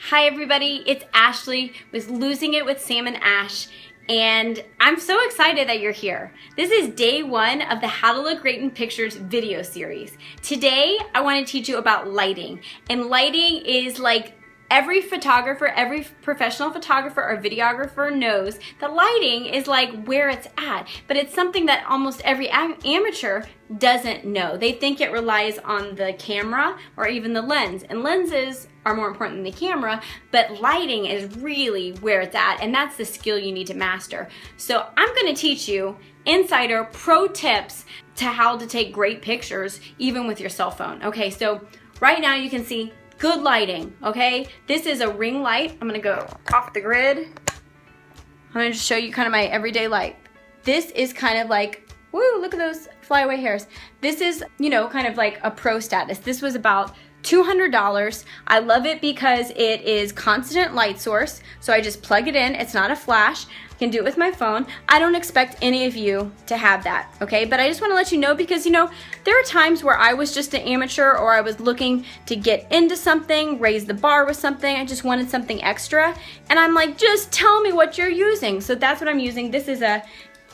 Hi everybody, it's Ashley with Losing It with Sam and Ash, and I'm so excited that you're here. This is day one of the How to Look Great in Pictures video series. Today, I want to teach you about lighting, and lighting is like every photographer, every professional photographer or videographer knows that lighting is like where it's at, but it's something that almost every amateur doesn't know. They think it relies on the camera or even the lens, and lenses are more important than the camera, but lighting is really where it's at, and that's the skill you need to master. So I'm gonna teach you insider pro tips to how to take great pictures even with your cell phone. Okay, so right now you can see good lighting, okay? This is a ring light. I'm gonna go off the grid. I'm gonna just show you kind of my everyday light. This is kind of like, woo, look at those flyaway hairs. This is, you know, kind of like a pro status. This was about $200. I love it because it is constant light source. So I just plug it in. It's not a flash. I can do it with my phone. I don't expect any of you to have that, okay? But I just want to let you know because, you know, there are times where I was just an amateur or I was looking to get into something, raise the bar with something. I just wanted something extra. And I'm like, just tell me what you're using. So that's what I'm using. This is a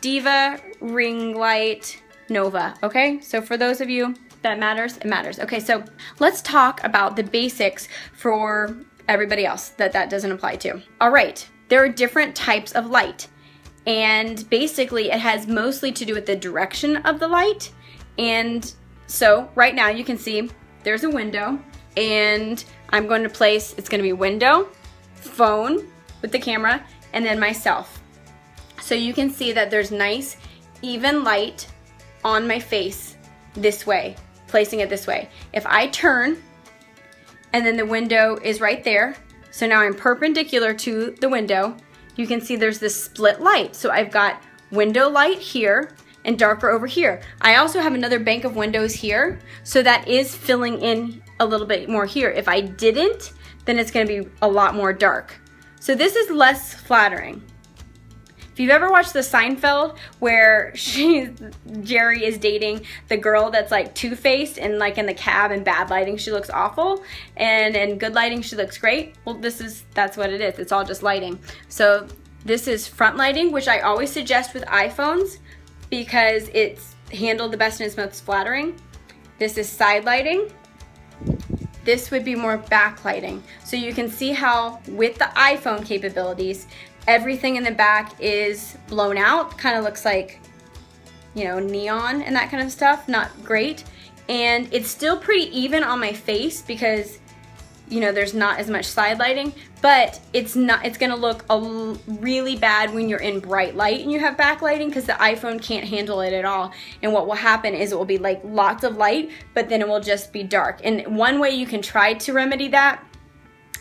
Diva Ring Light Nova, okay? So for those of you that matters, it matters. Okay, so let's talk about the basics for everybody else that doesn't apply to. All right, there are different types of light, and basically it has mostly to do with the direction of the light. And so right now you can see there's a window, and I'm going to place, it's going to be window, phone with the camera, and then myself. So you can see that there's nice even light on my face this way, placing it this way. If I turn and then the window is right there, so now I'm perpendicular to the window, you can see there's this split light. So I've got window light here and darker over here. I also have another bank of windows here, so that is filling in a little bit more here. If I didn't, then it's gonna be a lot more dark. So this is less flattering. If you've ever watched the Seinfeld where Jerry is dating the girl that's like two-faced, and like in the cab and bad lighting she looks awful, and in good lighting she looks great, well that's what it is. It's all just lighting. So this is front lighting, which I always suggest with iPhones because it's handled the best and it's most flattering. This is side lighting. This would be more backlighting. So you can see how with the iPhone capabilities, everything in the back is blown out, kind of looks like, you know, neon and that kind of stuff, not great. And it's still pretty even on my face because, you know, there's not as much side lighting, but it's gonna look really bad when you're in bright light and you have backlighting because the iPhone can't handle it at all. And what will happen is it will be like lots of light, but then it will just be dark. And one way you can try to remedy that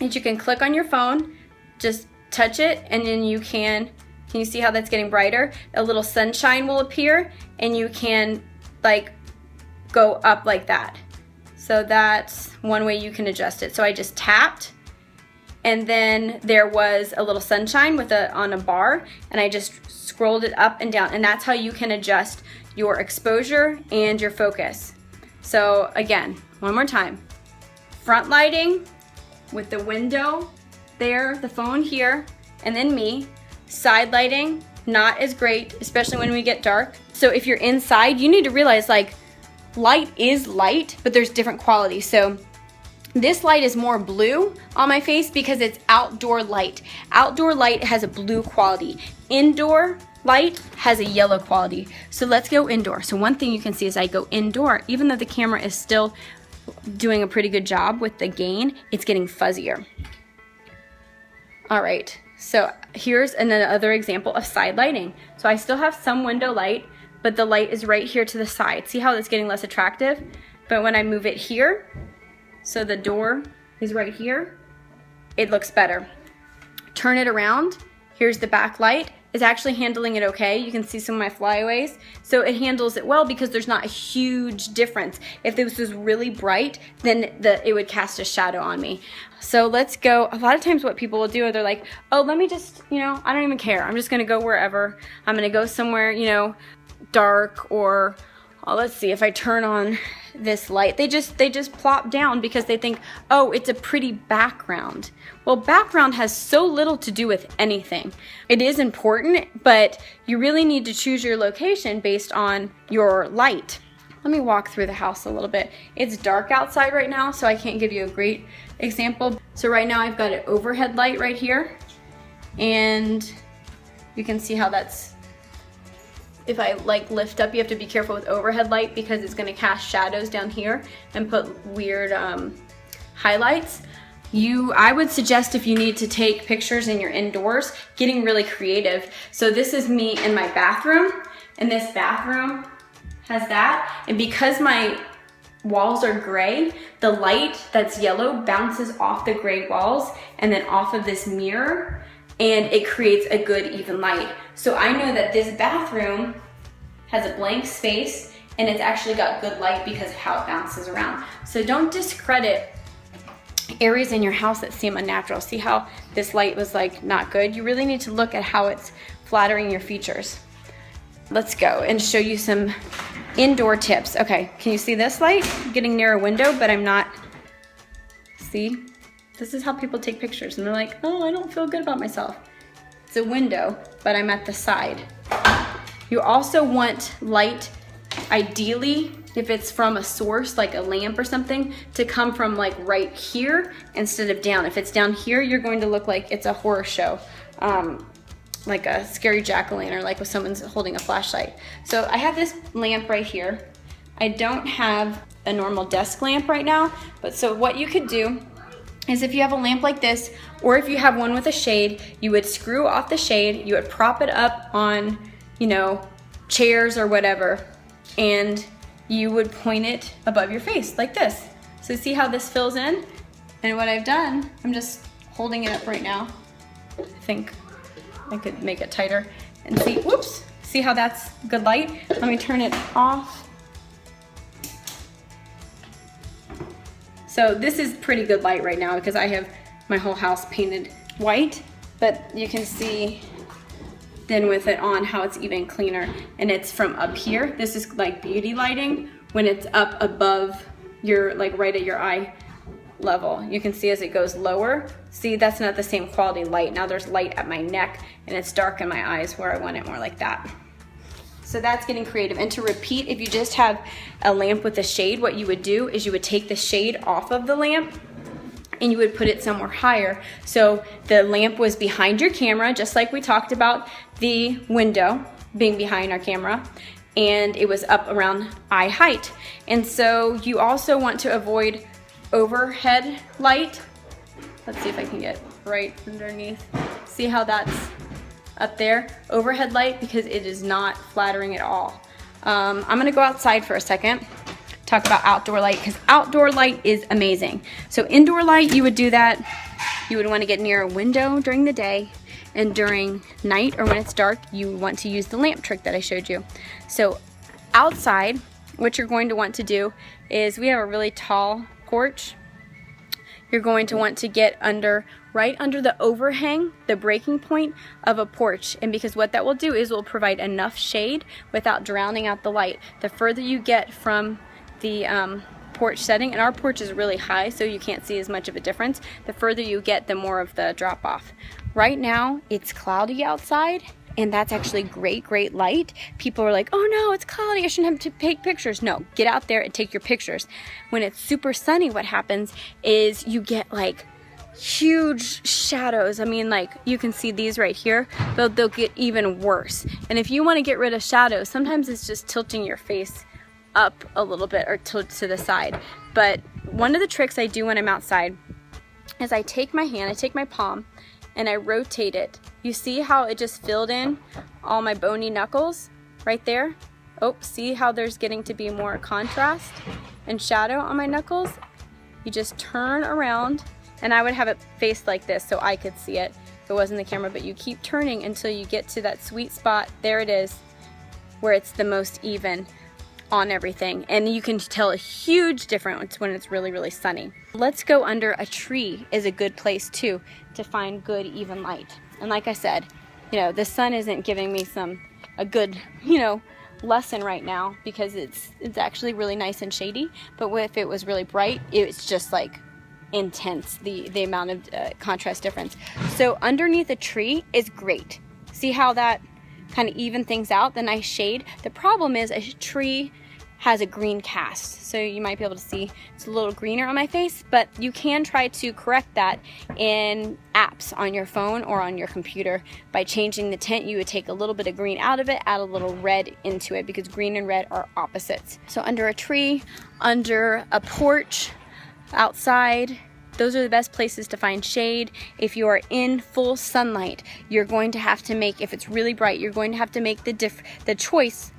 is you can click on your phone, just touch it, and then you can you see how that's getting brighter? A little sunshine will appear, and you can like go up like that. So that's one way you can adjust it. So I just tapped, and then there was a little sunshine with on a bar, and I just scrolled it up and down, and that's how you can adjust your exposure and your focus. So again, one more time. Front lighting with the window there, the phone here, and then me. Side lighting, not as great, especially when we get dark. So if you're inside, you need to realize like light is light, but there's different qualities. So this light is more blue on my face because it's outdoor light. Outdoor light has a blue quality. Indoor light has a yellow quality. So let's go indoor. So one thing you can see is I go indoor, even though the camera is still doing a pretty good job with the gain, it's getting fuzzier. All right, so here's another example of side lighting. So I still have some window light, but the light is right here to the side. See how it's getting less attractive? But when I move it here, so the door is right here, it looks better. Turn it around, here's the back light. It's actually handling it okay. You can see some of my flyaways. So it handles it well because there's not a huge difference. If this was really bright, then it would cast a shadow on me. So let's go. A lot of times what people will do, they're like, oh, let me just, you know, I don't even care. I'm just gonna go wherever. I'm gonna go somewhere, you know, dark or Oh, let's see, if I turn on this light, they just plop down because they think, oh, it's a pretty background. Well, background has so little to do with anything. It is important, but you really need to choose your location based on your light. Let me walk through the house a little bit. It's dark outside right now, so I can't give you a great example. So right now I've got an overhead light right here, and you can see how that's, if I like lift up, you have to be careful with overhead light because it's gonna cast shadows down here and put weird highlights. I would suggest, if you need to take pictures and you're indoors, getting really creative. So this is me in my bathroom, and this bathroom has that. And because my walls are gray, the light that's yellow bounces off the gray walls and then off of this mirror, and it creates a good even light. So I know that this bathroom has a blank space and it's actually got good light because of how it bounces around. So don't discredit areas in your house that seem unnatural. See how this light was like not good? You really need to look at how it's flattering your features. Let's go and show you some indoor tips. Okay, can you see this light? I'm getting near a window, but I'm not. See? This is how people take pictures, and they're like, oh, I don't feel good about myself. It's a window, but I'm at the side. You also want light, ideally, if it's from a source like a lamp or something, to come from like right here instead of down. If it's down here, you're going to look like it's a horror show, like a scary jack-o'-lantern, like with someone's holding a flashlight. So I have this lamp right here. I don't have a normal desk lamp right now, but so what you could do is, if you have a lamp like this, or if you have one with a shade, you would screw off the shade, you would prop it up on, you know, chairs or whatever, and you would point it above your face like this. So see how this fills in? And what I've done, I'm just holding it up right now. I think I could make it tighter and see, whoops, see how that's good light? Let me turn it off. So this is pretty good light right now because I have my whole house painted white, but you can see then with it on how it's even cleaner, and it's from up here. This is like beauty lighting when it's up above your, like right at your eye level. You can see as it goes lower, see that's not the same quality light. Now there's light at my neck and it's dark in my eyes where I want it more like that. So that's getting creative. And to repeat, if you just have a lamp with a shade, what you would do is you would take the shade off of the lamp and you would put it somewhere higher. So the lamp was behind your camera, just like we talked about the window being behind our camera, and it was up around eye height. And so you also want to avoid overhead light. Let's see if I can get right underneath. See how that's up there? Overhead light, because it is not flattering at all. I'm gonna go outside for a second, talk about outdoor light, because outdoor light is amazing. So indoor light, you would do that. You would want to get near a window during the day, and during night or when it's dark, you want to use the lamp trick that I showed you. So outside, what you're going to want to do is, we have a really tall porch. You're going to want to get right under the overhang, the breaking point of a porch. And because what that will do is will provide enough shade without drowning out the light. The further you get from the porch setting, and our porch is really high so you can't see as much of a difference, the further you get, the more of the drop off. Right now it's cloudy outside, and that's actually great light. People are like, oh no, it's cloudy, I shouldn't have to take pictures. No, get out there and take your pictures. When it's super sunny, what happens is you get like huge shadows. I mean, like you can see these right here, they'll get even worse. And if you want to get rid of shadows, sometimes it's just tilting your face up a little bit or tilt to the side. But one of the tricks I do when I'm outside is I take my hand, I take my palm, and I rotate it. You see how it just filled in all my bony knuckles right there? Oh, see how there's getting to be more contrast and shadow on my knuckles? You just turn around, and I would have it faced like this so I could see it if it wasn't the camera, but you keep turning until you get to that sweet spot. There it is, where it's the most even on everything. And you can tell a huge difference when it's really sunny. Let's go under a tree is a good place too to find good even light. And like I said, you know, the sun isn't giving me a good, lessen right now because it's actually really nice and shady, but if it was really bright, it's just like intense, the amount of contrast difference. So underneath a tree is great. See how that kind of even things out, the nice shade. The problem is a tree has a green cast, so you might be able to see it's a little greener on my face, but you can try to correct that in apps on your phone or on your computer. By changing the tint, you would take a little bit of green out of it, add a little red into it, because green and red are opposites. So under a tree, under a porch, outside, those are the best places to find shade. If you are in full sunlight, you're going to have to make, if it's really bright, you're going to have to make the choice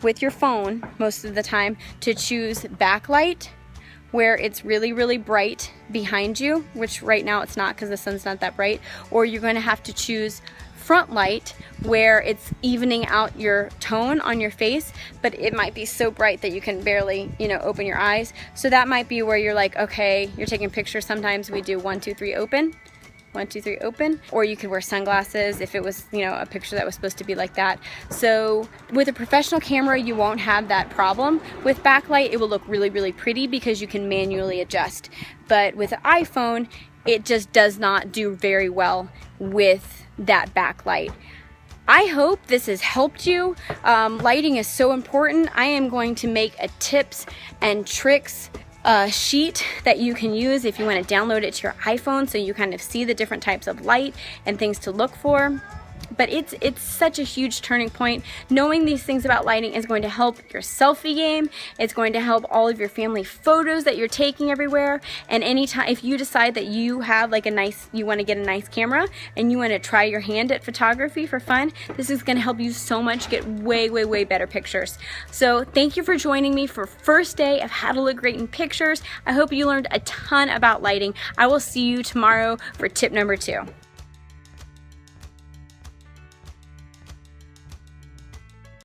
with your phone most of the time to choose backlight where it's really, really bright behind you, which right now it's not because the sun's not that bright, or you're going to have to choose front light where it's evening out your tone on your face, but it might be so bright that you can barely, open your eyes. So that might be where you're like, okay, you're taking pictures. Sometimes we do 1, 2, 3, open. 1, 2, 3, open. Or you could wear sunglasses if it was, a picture that was supposed to be like that. So with a professional camera, you won't have that problem. With backlight, it will look really, really pretty because you can manually adjust. But with an iPhone, it just does not do very well with that backlight. I hope this has helped you. Lighting is so important. I am going to make a tips and tricks sheet that you can use if you want to download it to your iPhone, so you kind of see the different types of light and things to look for. But it's such a huge turning point. Knowing these things about lighting is going to help your selfie game. It's going to help all of your family photos that you're taking everywhere. And anytime, if you decide that you have like you want to get a nice camera and you want to try your hand at photography for fun, this is going to help you so much get way, way, way better pictures. So thank you for joining me for first day of How to Look Great in Pictures. I hope you learned a ton about lighting. I will see you tomorrow for tip number 2.